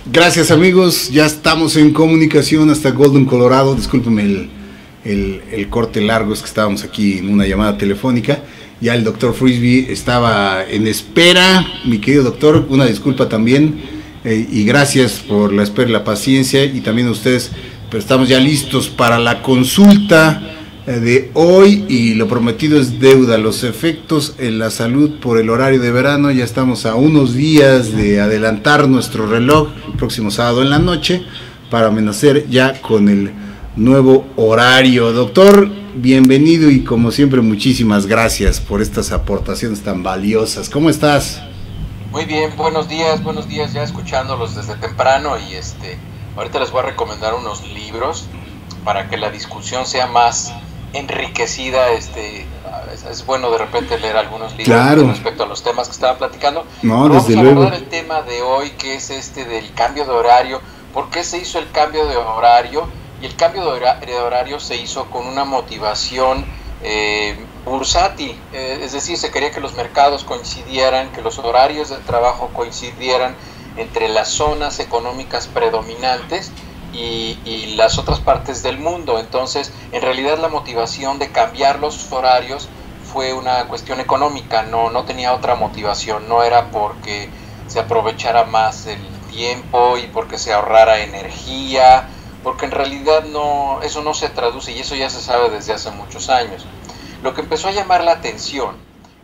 Gracias amigos, ya estamos en comunicación hasta Golden, Colorado. Discúlpenme el corte largo, es que estábamos aquí en una llamada telefónica. Ya el doctor Frisby estaba en espera. Mi querido doctor, una disculpa también, y gracias por la espera y la paciencia, y también a ustedes, pero estamos ya listos para la consulta de hoy, y lo prometido es deuda. Los efectos en la salud por el horario de verano. Ya estamos a unos días de adelantar nuestro reloj el próximo sábado en la noche para amanecer ya con el nuevo horario. Doctor, bienvenido, y como siempre muchísimas gracias por estas aportaciones tan valiosas. ¿Cómo estás? Muy bien, buenos días, ya escuchándolos desde temprano y ahorita les voy a recomendar unos libros para que la discusión sea más enriquecida. Es bueno de repente leer algunos libros, claro, respecto a los temas que estaban platicando. No, Pero desde vamos a luego. abordar el tema de hoy, que es del cambio de horario. ¿Por qué se hizo el cambio de horario? Y el cambio de horario se hizo con una motivación bursátil, es decir, se quería que los mercados coincidieran, que los horarios de trabajo coincidieran entre las zonas económicas predominantes y las otras partes del mundo. Entonces, en realidad la motivación de cambiar los horarios fue una cuestión económica, no tenía otra motivación, no era porque se aprovechara más el tiempo y porque se ahorrara energía, porque en realidad eso no se traduce, y eso ya se sabe desde hace muchos años. Lo que empezó a llamar la atención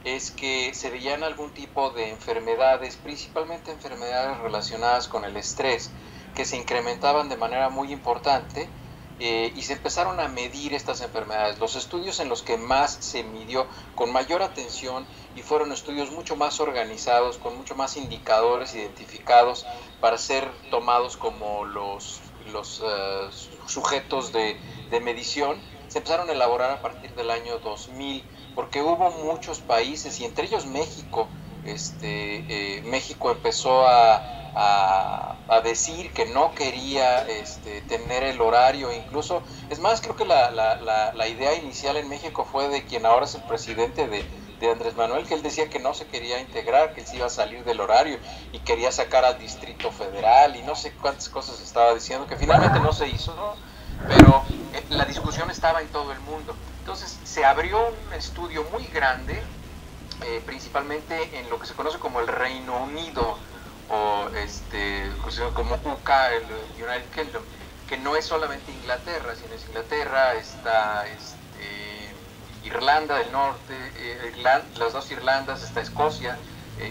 es que se veían algún tipo de enfermedades, principalmente enfermedades relacionadas con el estrés, que se incrementaban de manera muy importante, y se empezaron a medir estas enfermedades. Los estudios en los que más se midió con mayor atención, y fueron estudios mucho más organizados, con mucho más indicadores identificados para ser tomados como los sujetos de medición, se empezaron a elaborar a partir del año 2000, porque hubo muchos países, y entre ellos México. México empezó a decir que no quería tener el horario. Incluso, es más, creo que la idea inicial en México fue de quien ahora es el presidente de Andrés Manuel, que él decía que no se quería integrar, que él se iba a salir del horario y quería sacar al Distrito Federal y no sé cuántas cosas estaba diciendo, que finalmente no se hizo, ¿no? Pero la discusión estaba en todo el mundo. Entonces se abrió un estudio muy grande, principalmente en lo que se conoce como el Reino Unido, o como UK, el United Kingdom, que no es solamente Inglaterra, sino es Inglaterra, está Irlanda del Norte, las dos Irlandas, está Escocia,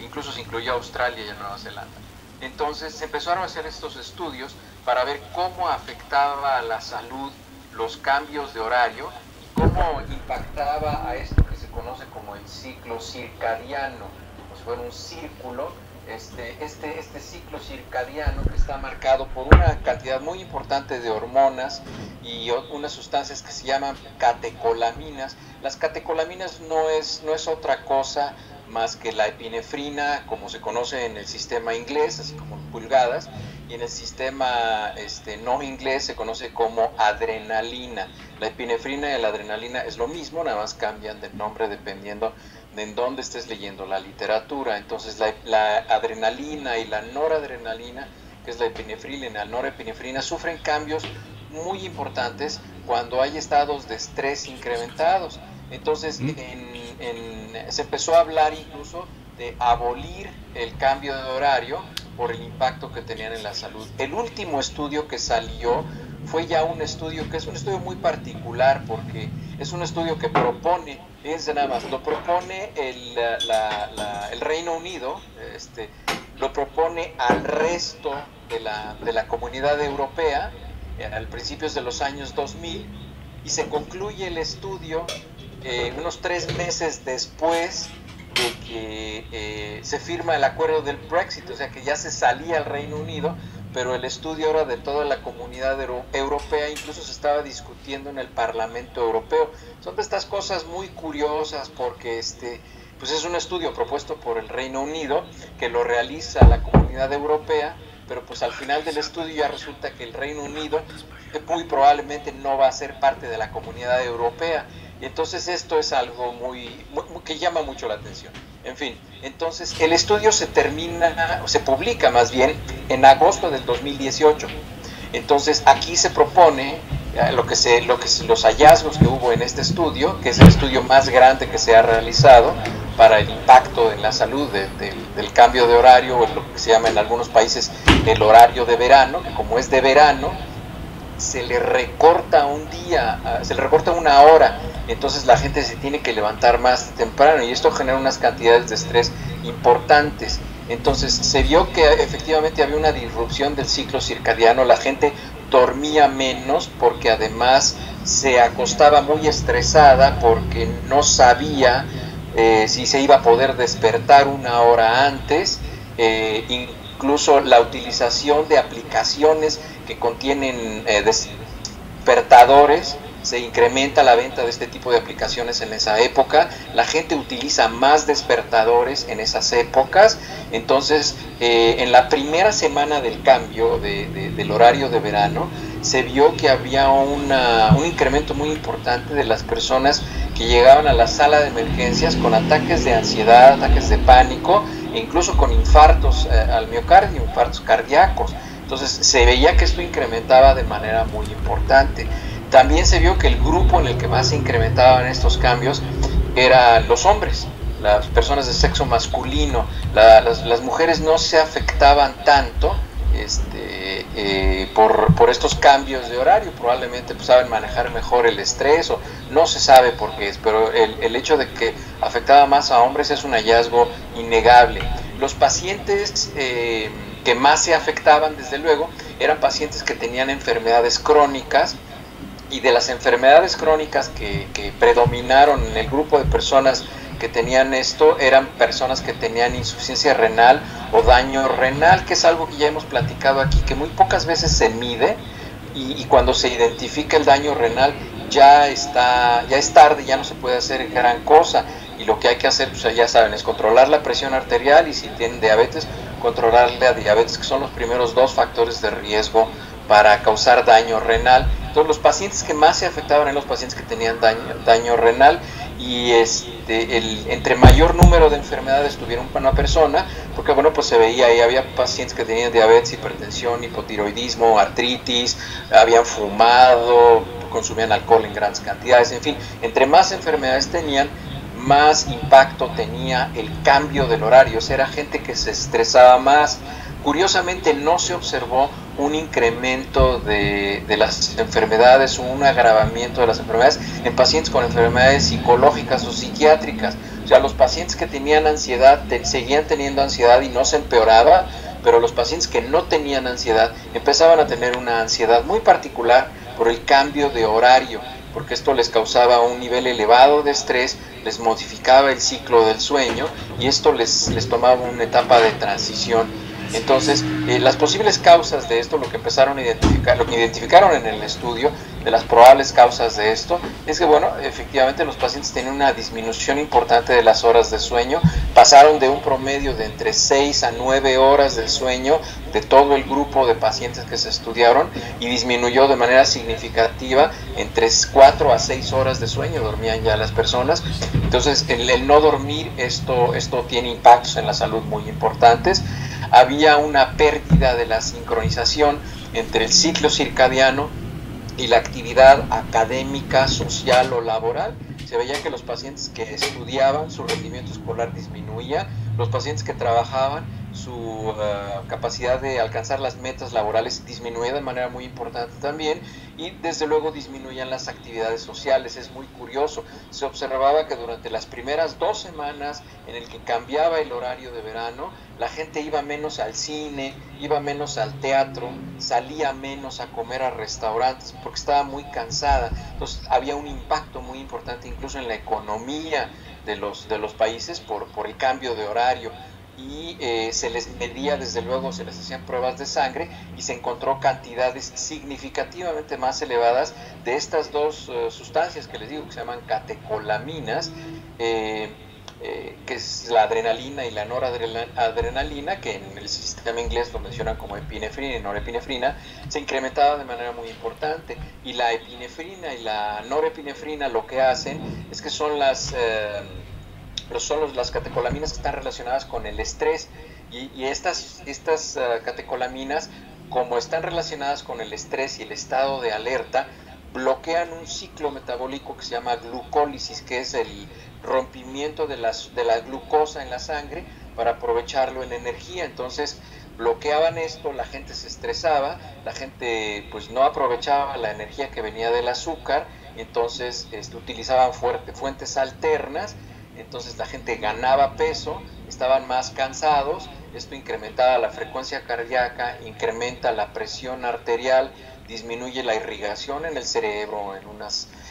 incluso se incluyó Australia y Nueva Zelanda. Entonces se empezaron a hacer estos estudios para ver cómo afectaba a la salud los cambios de horario y cómo impactaba a esto que se conoce como el ciclo circadiano, como si fuera un círculo. Este ciclo circadiano, que está marcado por una cantidad muy importante de hormonas y unas sustancias que se llaman catecolaminas. Las catecolaminas no es otra cosa más que la epinefrina, como se conoce en el sistema inglés, así como pulgadas, y en el sistema no inglés se conoce como adrenalina. La epinefrina y la adrenalina es lo mismo, nada más cambian de nombre dependiendo de en dónde estés leyendo la literatura. Entonces la adrenalina y la noradrenalina, que es la epinefrina y la norepinefrina, sufren cambios muy importantes cuando hay estados de estrés incrementados. Entonces se empezó a hablar incluso de abolir el cambio de horario por el impacto que tenían en la salud. El último estudio que salió fue ya un estudio que es un estudio muy particular, porque es un estudio que propone, fíjense nada más, lo propone el Reino Unido, lo propone al resto de la comunidad europea, al principios de los años 2000, y se concluye el estudio unos 3 meses después de que se firma el acuerdo del Brexit, o sea que ya se salía el Reino Unido, pero el estudio ahora de toda la comunidad europea, incluso se estaba discutiendo en el Parlamento Europeo. Son de estas cosas muy curiosas, porque pues es un estudio propuesto por el Reino Unido, que lo realiza la comunidad europea, pero pues al final del estudio ya resulta que el Reino Unido muy probablemente no va a ser parte de la comunidad europea. Y entonces esto es algo que llama mucho la atención. En fin, entonces el estudio se publica más bien en agosto del 2018. Entonces aquí se propone los hallazgos que hubo en este estudio, que es el estudio más grande que se ha realizado para el impacto en la salud del cambio de horario, o lo que se llama en algunos países el horario de verano, que como es de verano, se le recorta un día, se le recorta una hora, entonces la gente se tiene que levantar más temprano y esto genera unas cantidades de estrés importantes. Entonces se vio que efectivamente había una disrupción del ciclo circadiano, la gente dormía menos porque además se acostaba muy estresada porque no sabía si se iba a poder despertar una hora antes, incluso la utilización de aplicaciones que contienen despertadores, se incrementa la venta de este tipo de aplicaciones en esa época, la gente utiliza más despertadores en esas épocas. Entonces en la primera semana del cambio del horario de verano se vio que había un incremento muy importante de las personas que llegaban a la sala de emergencias con ataques de ansiedad, ataques de pánico e incluso con infartos al miocardio, infartos cardíacos. Entonces se veía que esto incrementaba de manera muy importante. También se vio que el grupo en el que más se incrementaban estos cambios eran los hombres, las personas de sexo masculino. Las mujeres no se afectaban tanto por estos cambios de horario, probablemente pues, saben manejar mejor el estrés, o no se sabe por qué es, pero el hecho de que afectaba más a hombres es un hallazgo innegable. Los pacientes que más se afectaban, desde luego, eran pacientes que tenían enfermedades crónicas, y de las enfermedades crónicas que predominaron en el grupo de personas que tenían esto, eran personas que tenían insuficiencia renal o daño renal, que es algo que ya hemos platicado aquí, que muy pocas veces se mide, y cuando se identifica el daño renal ya es tarde, ya no se puede hacer gran cosa, y lo que hay que hacer, pues ya saben, es controlar la presión arterial, y si tienen diabetes, controlar la diabetes, que son los primeros dos factores de riesgo para causar daño renal. Entonces los pacientes que más se afectaban eran los pacientes que tenían daño renal, y entre mayor número de enfermedades tuviera una persona, porque bueno, pues se veía ahí, había pacientes que tenían diabetes, hipertensión, hipotiroidismo, artritis, habían fumado, consumían alcohol en grandes cantidades, en fin, entre más enfermedades tenían, más impacto tenía el cambio del horario, o sea, era gente que se estresaba más. Curiosamente no se observó un incremento de las enfermedades o un agravamiento de las enfermedades en pacientes con enfermedades psicológicas o psiquiátricas. O sea, los pacientes que tenían ansiedad seguían teniendo ansiedad y no se empeoraba, pero los pacientes que no tenían ansiedad empezaban a tener una ansiedad muy particular por el cambio de horario, porque esto les causaba un nivel elevado de estrés, les modificaba el ciclo del sueño, y esto les tomaba una etapa de transición. Entonces, las posibles causas de esto, lo que identificaron en el estudio de las probables causas de esto, es que, bueno, efectivamente los pacientes tenían una disminución importante de las horas de sueño, pasaron de un promedio de entre 6 a 9 horas de sueño de todo el grupo de pacientes que se estudiaron, y disminuyó de manera significativa entre 4 a 6 horas de sueño dormían ya las personas. Entonces, el no dormir, esto tiene impactos en la salud muy importantes. Había una pérdida de la sincronización entre el ciclo circadiano y la actividad académica, social o laboral. Se veía que los pacientes que estudiaban, su rendimiento escolar disminuía, los pacientes que trabajaban, su capacidad de alcanzar las metas laborales disminuía de manera muy importante también, y desde luego disminuían las actividades sociales. Es muy curioso, se observaba que durante las primeras 2 semanas en el que cambiaba el horario de verano, la gente iba menos al cine, iba menos al teatro, salía menos a comer a restaurantes porque estaba muy cansada. Entonces había un impacto muy importante incluso en la economía de los países por el cambio de horario. Y se les medía, desde luego, se les hacían pruebas de sangre, y se encontró cantidades significativamente más elevadas de estas dos sustancias que les digo, que se llaman catecolaminas, que es la adrenalina y la noradrenalina, que en el sistema inglés lo mencionan como epinefrina y norepinefrina, se incrementaba de manera muy importante. Y la epinefrina y la norepinefrina lo que hacen es que son las catecolaminas que están relacionadas con el estrés. Y estas catecolaminas, como están relacionadas con el estrés y el estado de alerta, bloquean un ciclo metabólico que se llama glucólisis, que es el rompimiento de la glucosa en la sangre para aprovecharlo en energía. Entonces bloqueaban esto, la gente se estresaba, la gente pues no aprovechaba la energía que venía del azúcar, entonces utilizaban fuentes alternas, entonces la gente ganaba peso, estaban más cansados, esto incrementaba la frecuencia cardíaca, incrementa la presión arterial, disminuye la irrigación en el cerebro,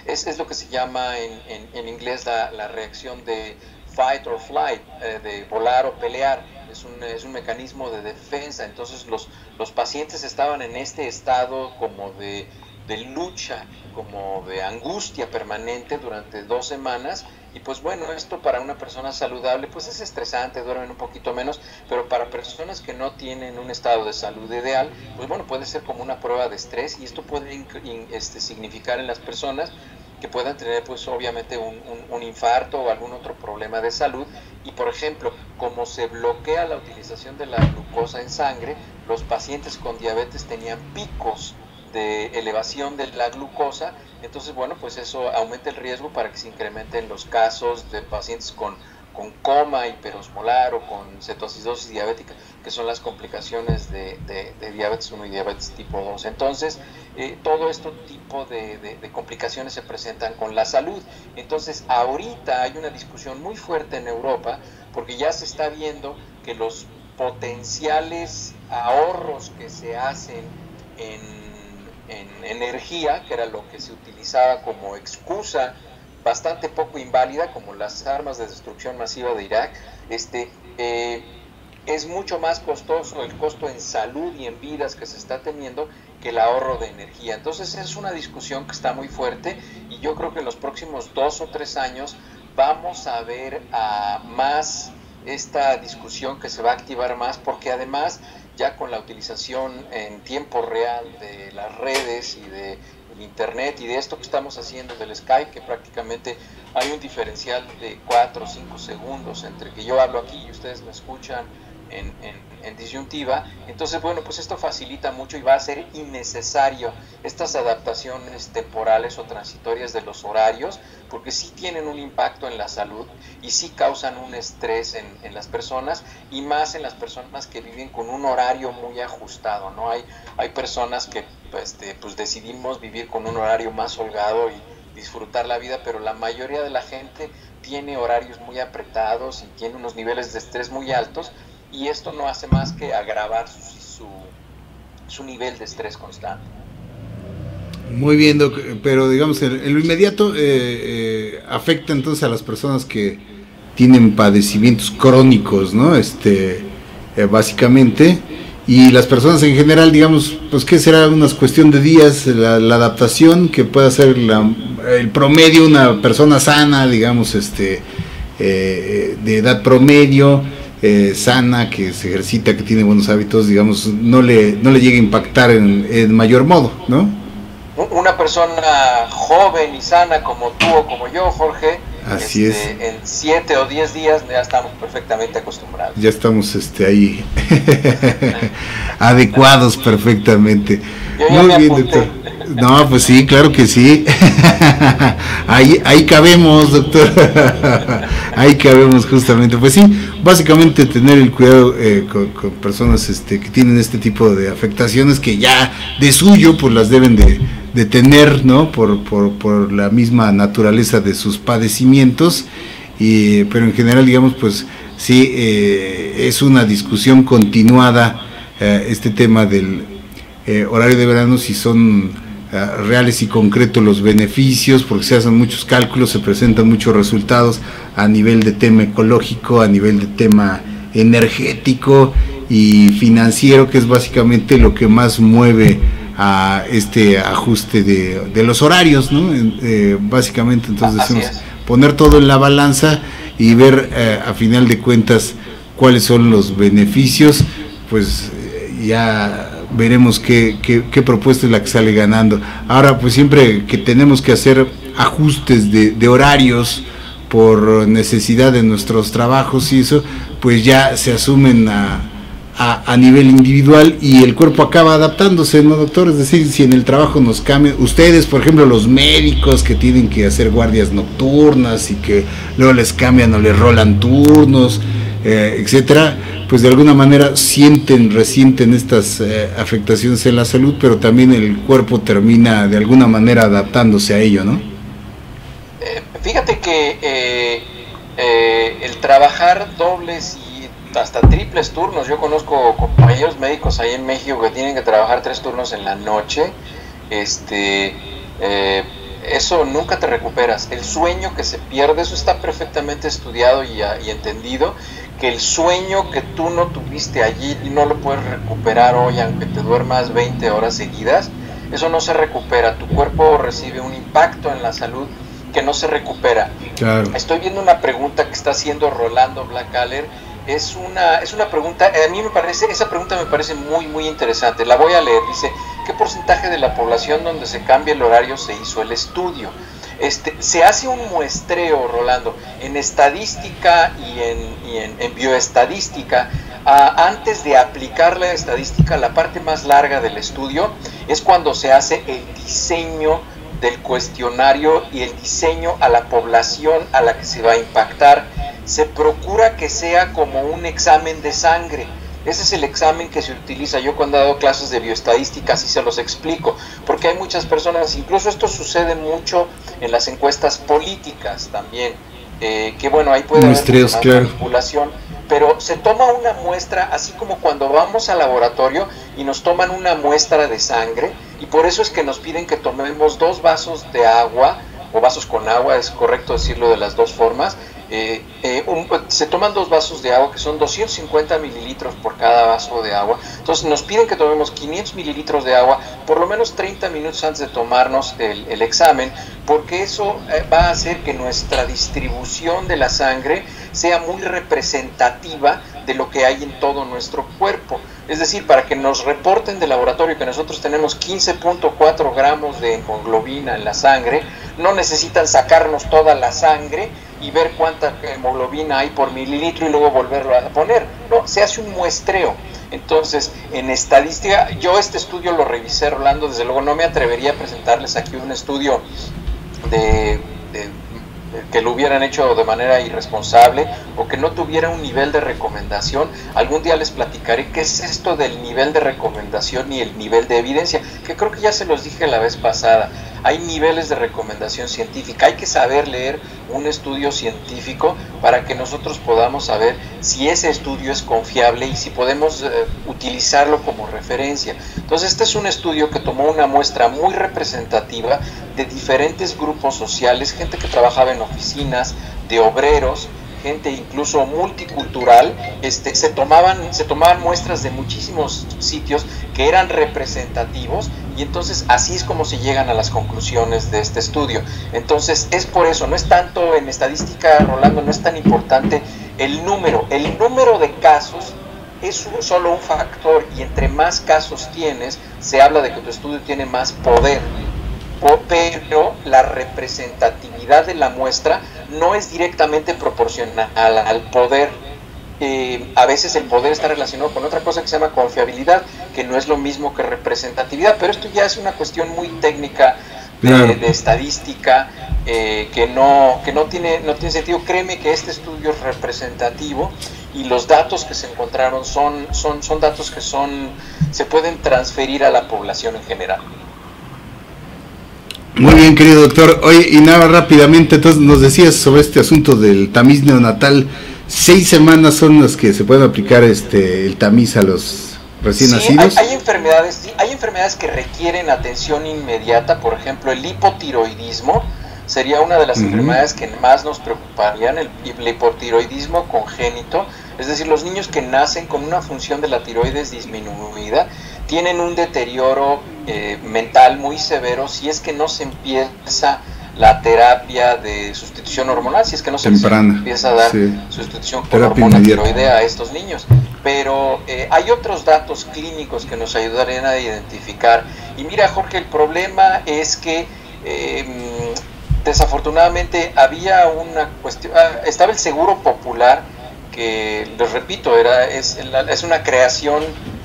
es lo que se llama en inglés la reacción de fight or flight, de volar o pelear. Es un mecanismo de defensa. Entonces los pacientes estaban en este estado como de lucha, como de angustia permanente durante 2 semanas. Y pues bueno, esto para una persona saludable pues es estresante, duermen un poquito menos, pero para personas que no tienen un estado de salud ideal, pues bueno, puede ser como una prueba de estrés, y esto puede significar en las personas que puedan tener pues obviamente un infarto o algún otro problema de salud. Y por ejemplo, como se bloquea la utilización de la glucosa en sangre, los pacientes con diabetes tenían picos de elevación de la glucosa. Entonces bueno, pues eso aumenta el riesgo para que se incrementen los casos de pacientes con coma hiperosmolar o con cetoacidosis diabética, que son las complicaciones de diabetes 1 y diabetes tipo 2. Entonces, todo este tipo de complicaciones se presentan con la salud. Entonces, ahorita hay una discusión muy fuerte en Europa, porque ya se está viendo que los potenciales ahorros que se hacen en energía, que era lo que se utilizaba como excusa bastante poco inválida, como las armas de destrucción masiva de Irak, es mucho más costoso el costo en salud y en vidas que se está teniendo que el ahorro de energía. Entonces es una discusión que está muy fuerte, y yo creo que en los próximos 2 o 3 años vamos a ver más esta discusión, que se va a activar más, porque además ya con la utilización en tiempo real de las redes y de internet y de esto que estamos haciendo del Skype, que prácticamente hay un diferencial de 4 o 5 segundos entre que yo hablo aquí y ustedes me escuchan en disyuntiva. Entonces bueno, pues esto facilita mucho y va a ser innecesario estas adaptaciones temporales o transitorias de los horarios, porque sí tienen un impacto en la salud y sí causan un estrés en las personas, y más en las personas que viven con un horario muy ajustado, ¿no? Hay personas que pues decidimos vivir con un horario más holgado y disfrutar la vida, pero la mayoría de la gente tiene horarios muy apretados y tiene unos niveles de estrés muy altos, y esto no hace más que agravar su nivel de estrés constante. Muy bien, Doc, pero digamos en lo inmediato afecta entonces a las personas que tienen padecimientos crónicos, ¿no? Básicamente, y las personas en general, digamos, pues que será una cuestión de días la adaptación que pueda hacer el promedio, una persona sana, digamos, de edad promedio, sana, que se ejercita, que tiene buenos hábitos, digamos, no le llegue a impactar en mayor modo, ¿no? Una persona joven y sana como tú o como yo, Jorge, así es. En 7 o 10 días ya estamos perfectamente acostumbrados. Ya estamos ahí adecuados perfectamente. Muy bien, doctor. No, pues sí, claro que sí. Ahí cabemos, doctor. Ahí cabemos justamente. Pues sí, básicamente tener el cuidado con personas que tienen este tipo de afectaciones, que ya de suyo pues las deben de tener, ¿no? Por la misma naturaleza de sus padecimientos, pero en general, digamos, pues sí, es una discusión continuada este tema del horario de verano, si son reales y concretos los beneficios, porque se hacen muchos cálculos, se presentan muchos resultados a nivel de tema ecológico, a nivel de tema energético y financiero, que es básicamente lo que más mueve a este ajuste de los horarios, ¿no? Básicamente, entonces decimos, poner todo en la balanza y ver a final de cuentas cuáles son los beneficios, pues ya veremos qué propuesta es la que sale ganando. Ahora, pues siempre que tenemos que hacer ajustes de horarios por necesidad de nuestros trabajos y eso, pues ya se asumen a nivel individual y el cuerpo acaba adaptándose, ¿no, doctor? Es decir, si en el trabajo nos cambian, ustedes, por ejemplo, los médicos que tienen que hacer guardias nocturnas y que luego les cambian o les rolan turnos, etcétera, pues de alguna manera resienten estas afectaciones en la salud, pero también el cuerpo termina de alguna manera adaptándose a ello, ¿no? Fíjate que el trabajar dobles y hasta triples turnos, yo conozco compañeros médicos ahí en México que tienen que trabajar 3 turnos en la noche, eso nunca te recuperas. El sueño que se pierde, eso está perfectamente estudiado y entendido, que el sueño que tú no tuviste allí y no lo puedes recuperar hoy, aunque te duermas 20 horas seguidas, eso no se recupera. Tu cuerpo recibe un impacto en la salud que no se recupera. Claro. Estoy viendo una pregunta que está haciendo Rolando Blackaller. Es una pregunta, a mí esa pregunta me parece muy muy interesante. La voy a leer. Dice: ¿qué porcentaje de la población donde se cambia el horario se hizo el estudio? Se hace un muestreo, Rolando, en estadística y en bioestadística. Antes de aplicar la estadística, la parte más larga del estudio es cuando se hace el diseño del cuestionario y el diseño a la población a la que se va a impactar. Se procura que sea como un examen de sangre. Ese es el examen que se utiliza. Yo cuando he dado clases de bioestadística así se los explico, porque hay muchas personas, incluso esto sucede mucho en las encuestas políticas también, que bueno, ahí puede muestreos, haber claro, manipulación, pero se toma una muestra, así como cuando vamos al laboratorio y nos toman una muestra de sangre, y por eso es que nos piden que tomemos 2 vasos de agua, o vasos con agua, es correcto decirlo de las dos formas. Se toman 2 vasos de agua, que son 250 mililitros por cada vaso de agua. Entonces nos piden que tomemos 500 mililitros de agua por lo menos 30 minutos antes de tomarnos el examen, porque eso va a hacer que nuestra distribución de la sangre sea muy representativa de lo que hay en todo nuestro cuerpo. Es decir, para que nos reporten de laboratorio que nosotros tenemos 15.4 gramos de hemoglobina en la sangre, no necesitan sacarnos toda la sangre y ver cuánta hemoglobina hay por mililitro y luego volverlo a poner. No, se hace un muestreo. Entonces, en estadística, yo este estudio lo revisé, Rolando, desde luego no me atrevería a presentarles aquí un estudio que lo hubieran hecho de manera irresponsable o que no tuviera un nivel de recomendación. Algún día les platicaré qué es esto del nivel de recomendación y el nivel de evidencia, que creo que ya se los dije la vez pasada. Hay niveles de recomendación científica, hay que saber leer un estudio científico para que nosotros podamos saber si ese estudio es confiable y si podemos utilizarlo como referencia. Entonces este es un estudio que tomó una muestra muy representativa de diferentes grupos sociales, gente que trabajaba en oficinas, de obreros, gente incluso multicultural. Se tomaban muestras de muchísimos sitios que eran representativos, y entonces así es como se llegan a las conclusiones de este estudio. Entonces es por eso, no es tanto en estadística, Rolando, no es tan importante el número de casos. Es solo un factor, y entre más casos tienes, se habla de que tu estudio tiene más poder. Pero la representatividad de la muestra no es directamente proporcional al poder. A veces el poder está relacionado con otra cosa que se llama confiabilidad, que no es lo mismo que representatividad, pero esto ya es una cuestión muy técnica de estadística, que no tiene sentido. Créeme que este estudio es representativo y los datos que se encontraron son datos que se pueden transferir a la población en general. Muy bien, querido doctor. Oye, y nada, rápidamente, entonces nos decías sobre este asunto del tamiz neonatal. 6 semanas son las que se puede aplicar el tamiz a los recién nacidos. Hay enfermedades que requieren atención inmediata. Por ejemplo, el hipotiroidismo sería una de las enfermedades que más nos preocuparían, el hipotiroidismo congénito. Es decir, los niños que nacen con una función de la tiroides disminuida tienen un deterioro mental muy severo si es que no se empieza la terapia de sustitución hormonal, si es que no se empieza a dar sustitución con hormona tiroidea a estos niños. Pero hay otros datos clínicos que nos ayudarían a identificar. Y mira, Jorge, el problema es que desafortunadamente había una cuestión, estaba el Seguro Popular, que les repito, es una creación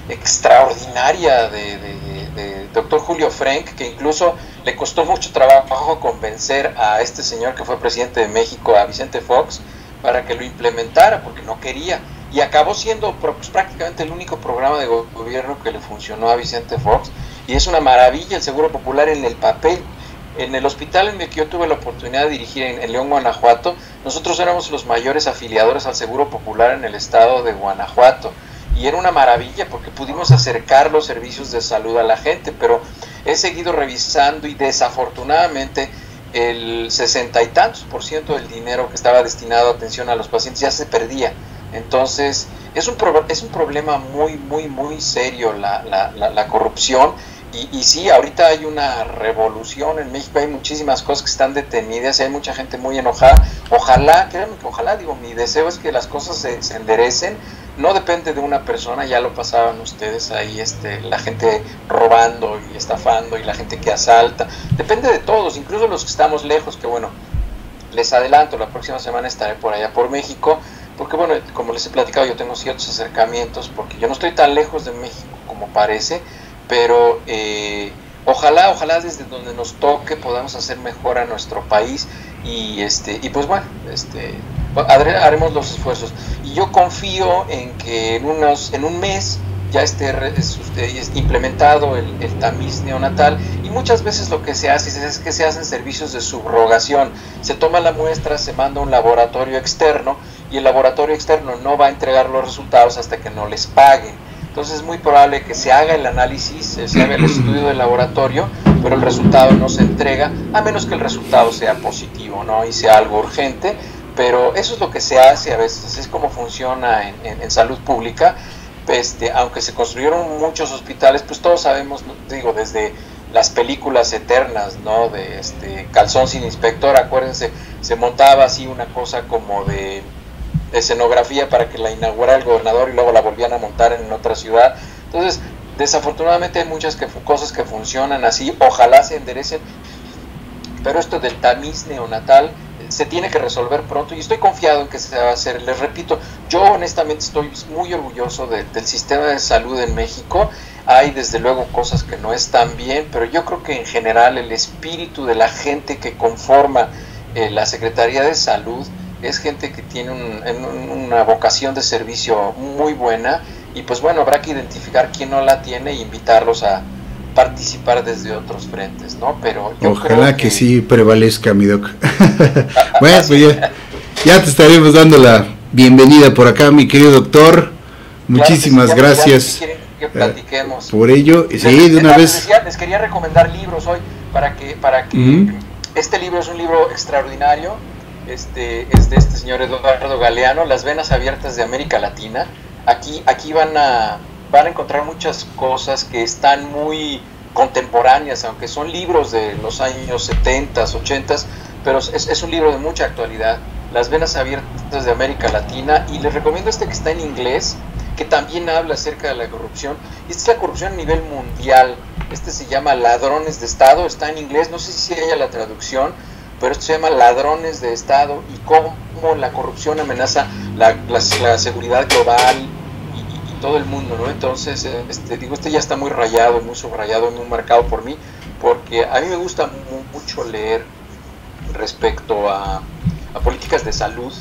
extraordinaria de doctor Julio Frenk, que incluso le costó mucho trabajo convencer a este señor que fue presidente de México, a Vicente Fox, para que lo implementara, porque no quería, y acabó siendo pues, prácticamente el único programa de gobierno que le funcionó a Vicente Fox, y es una maravilla el Seguro Popular en el papel. En el hospital en el que yo tuve la oportunidad de dirigir en León, Guanajuato, nosotros éramos los mayores afiliadores al Seguro Popular en el estado de Guanajuato, y era una maravilla porque pudimos acercar los servicios de salud a la gente, pero he seguido revisando y desafortunadamente el 60 y tantos % del dinero que estaba destinado a atención a los pacientes ya se perdía. Entonces es un problema muy serio la corrupción. Y sí, ahorita hay una revolución en México, hay muchísimas cosas que están detenidas, hay mucha gente muy enojada. Ojalá, créanme que ojalá, digo, mi deseo es que las cosas se enderecen. No depende de una persona, ya lo pasaban ustedes ahí, la gente robando y estafando y la gente que asalta. Depende de todos, incluso los que estamos lejos, que bueno, les adelanto, la próxima semana estaré por allá por México, porque bueno, como les he platicado, yo tengo ciertos acercamientos, porque yo no estoy tan lejos de México como parece, pero ojalá desde donde nos toque podamos hacer mejor a nuestro país y pues bueno, haremos los esfuerzos, y yo confío en que en un mes ya esté implementado el tamiz neonatal, y muchas veces lo que se hace es que se hacen servicios de subrogación, se toma la muestra, se manda a un laboratorio externo, y el laboratorio externo no va a entregar los resultados hasta que no les paguen. Entonces es muy probable que se haga el análisis, se haga el estudio del laboratorio, pero el resultado no se entrega, a menos que el resultado sea positivo, ¿no? Y sea algo urgente, pero eso es lo que se hace a veces, es como funciona en salud pública. Aunque se construyeron muchos hospitales, pues todos sabemos, digo, desde las películas eternas, ¿no? De Calzón sin inspector, acuérdense, se montaba así una cosa como de escenografía para que la inaugurara el gobernador y luego la volvían a montar en otra ciudad. Entonces, desafortunadamente hay muchas cosas que funcionan así, ojalá se enderecen, pero esto del tamiz neonatal se tiene que resolver pronto, y estoy confiado en que se va a hacer. Les repito, yo honestamente estoy muy orgulloso del sistema de salud en México. Hay desde luego cosas que no están bien, pero yo creo que en general el espíritu de la gente que conforma la Secretaría de Salud es gente que tiene una vocación de servicio muy buena, y pues bueno, habrá que identificar quién no la tiene e invitarlos a participar desde otros frentes, ¿no? Pero yo ojalá que sí prevalezca, mi doc. Bueno, pues ya te estaremos dando la bienvenida por acá, mi querido doctor. Muchísimas gracias. Si quieren que platiquemos por ello. Sí, de una vez. Les quería recomendar libros hoy para que este libro es un libro extraordinario. Es de este señor Eduardo Galeano, Las venas abiertas de América Latina. Aquí van a encontrar muchas cosas que están muy contemporáneas, aunque son libros de los años 70, 80, pero es un libro de mucha actualidad, Las venas abiertas de América Latina, y les recomiendo que está en inglés, que también habla acerca de la corrupción, y esta es la corrupción a nivel mundial. Se llama Ladrones de Estado, está en inglés, no sé si haya la traducción, pero esto se llama Ladrones de Estado, y cómo la corrupción amenaza la seguridad global y todo el mundo, ¿no? Entonces, ya está muy rayado, muy subrayado, muy marcado por mí, porque a mí me gusta mucho leer respecto a políticas de salud.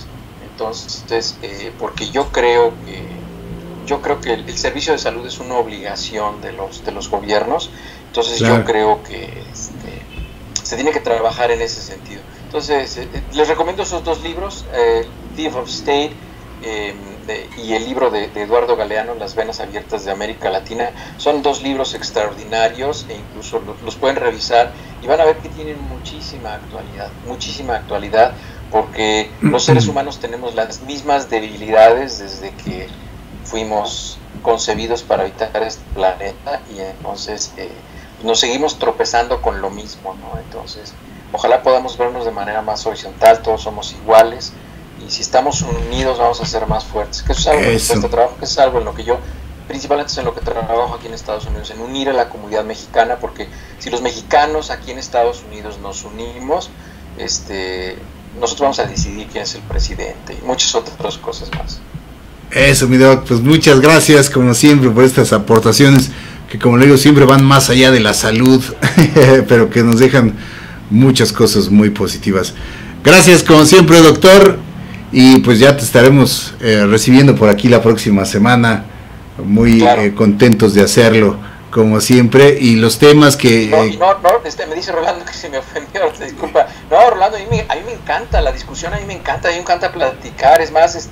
Entonces, porque yo creo que el servicio de salud es una obligación de los gobiernos. Entonces, claro, yo creo que se tiene que trabajar en ese sentido. Entonces, les recomiendo esos dos libros, Thief of State y el libro de Eduardo Galeano, Las venas abiertas de América Latina. Son dos libros extraordinarios, e incluso los pueden revisar y van a ver que tienen muchísima actualidad, porque los seres humanos tenemos las mismas debilidades desde que fuimos concebidos para habitar este planeta, y entonces nos seguimos tropezando con lo mismo, ¿no? Entonces, ojalá podamos vernos de manera más horizontal, todos somos iguales, y si estamos unidos vamos a ser más fuertes, que eso es algo que cuesta trabajo, que es algo en lo que yo, principalmente es en lo que trabajo aquí en Estados Unidos, en unir a la comunidad mexicana, porque si los mexicanos aquí en Estados Unidos nos unimos, nosotros vamos a decidir quién es el presidente y muchas otras cosas más. Eso, mi doc, pues muchas gracias como siempre por estas aportaciones que, como le digo, siempre van más allá de la salud, pero que nos dejan muchas cosas muy positivas. Gracias como siempre, doctor, y pues ya te estaremos recibiendo por aquí la próxima semana, muy claro, contentos de hacerlo como siempre, y los temas que... me dice Rolando que se me ofendió, disculpa. No, Rolando, a mí me encanta la discusión, a mí me encanta platicar, es más,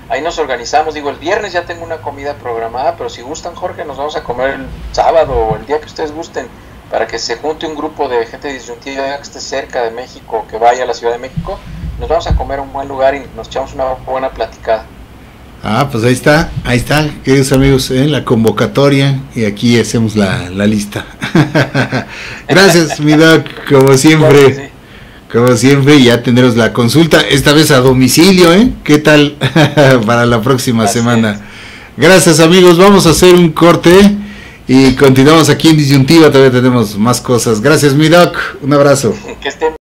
ahí nos organizamos, digo, el viernes ya tengo una comida programada, pero si gustan, Jorge, nos vamos a comer el sábado o el día que ustedes gusten, para que se junte un grupo de gente disyuntiva que esté cerca de México, que vaya a la Ciudad de México, nos vamos a comer a un buen lugar y nos echamos una buena platicada. Ah, pues ahí está, queridos amigos, la convocatoria, y aquí hacemos la lista. Gracias, mi doc, como siempre. Sí. Como siempre, ya tendremos la consulta, esta vez a domicilio, ¿qué tal? Para la próxima semana. Gracias, amigos, vamos a hacer un corte y continuamos aquí en Disyuntiva, todavía tenemos más cosas. Gracias, mi doc, un abrazo. Que estén